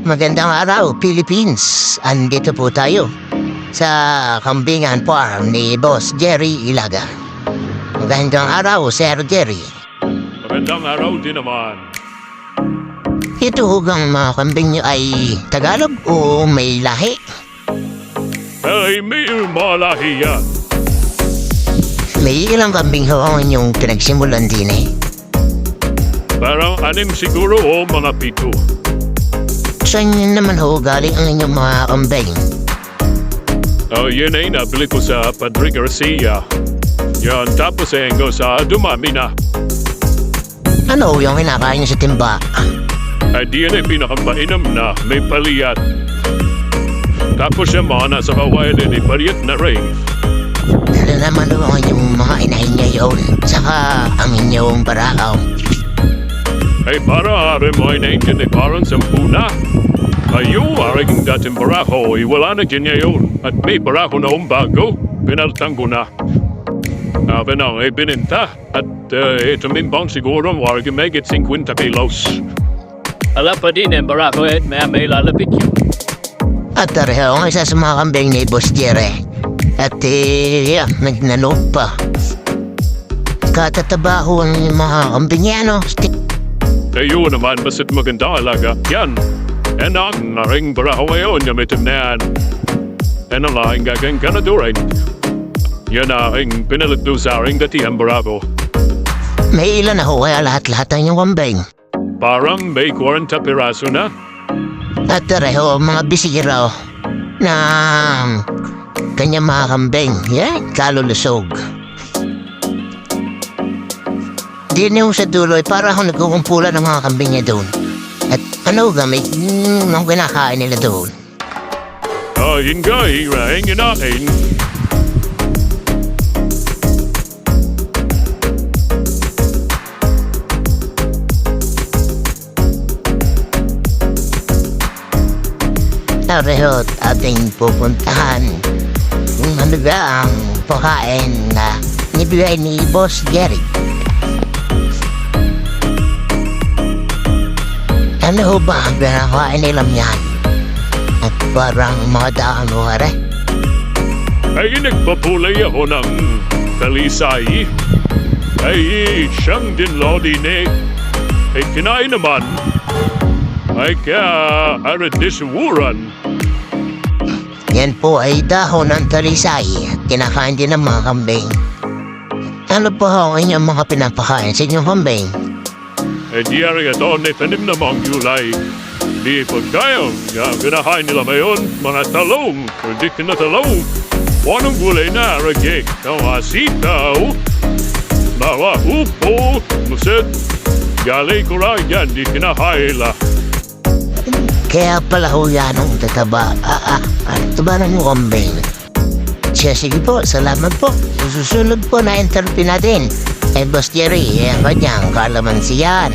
Magandang araw, Philippines. Andito po tayo sa Kambingan Farm ni Boss Jerry Ilaga. Magandang araw, Sir Jerry. Magandang araw din naman. Ito hugang mga kambing niyo ay Tagalog o may lahi? Ay, may malahi yan. May ilang kambing ho ang inyong pinagsimulan din eh. Parang 6 siguro o mga 7. Saan yun naman ho galing ang inyong mga kambing? Yun ay nabili ko sa Padre Garcia. Yan, tapos go sa dumami na. Ano yung kinakain niyo sa timba? Ay, di yan ay pinakamainam na may paliyat. Tapos yung mga nasa kawalan ay paliyat na rin. Ano naman ho ang inyong mga inahin ngayon? Saka ang inyong barakaw? Ay, para rin mo ay naintin ay parang 10 na. Ayo, aring dating baraho ay wala na kanya yun. At may baraho na bago, pinaltang ko na. Benang ay bininta. At ito mimbang siguro warga may get 50 kilos. Ala pa din ang barako at may lalapit yun. At tareho ang isa sa mga kambing ni Boss Jerry. At nagnanong pa. Katataba ho ang mga kambing yan, no? Ayo naman, basit maganda alaga. Yan. And ang naring baraho ngayon gamitin na yan. And ang lahing gagawin ka na durin. Yan aking pinalito sa aring datihan barako. May ilan na ho kaya lahat-lahat ang inyong kambing. Parang may 40 piraso na. At tareho mga bisira na kanyang mga kambing. Yan, kalulusog. Di niyo sa dulo para ako nagkukumpulan ng mga kambing niya doon. At ano gamit ang kinakain nila doon. Yun nga, hirahingin natin. Tareho ating pupuntahan kung ano ba ang pagkain na nibigay ni Boss Jerry. Ano ba ang pinakain nilang yan? At parang mga daan mo hara. Ay nagpapulay ako ng kalisay. Ay siyang dinlodi ni. Ay kinain naman. Ay kaya aradisuran. Yan po ay dahon ng talisay at kinakain din ng mga kambing. Ano po ang inyong mga pinapakain sa inyong kambing? Ay diyari ito ni tanim na mga gulay. Di pagkayang yung kinakain nila ngayon, mga talong, kundi na talong. Wanong gulay na ragig, mga sitaw, mga upo, musit, galay kura yan, di kinakain la. Kaya pala ho yan ang tataba. Ito ba ng kambing? Sige po, salamat po. Susunod po na interview natin. Boss Jerry, ang kanyang kalamansi yan.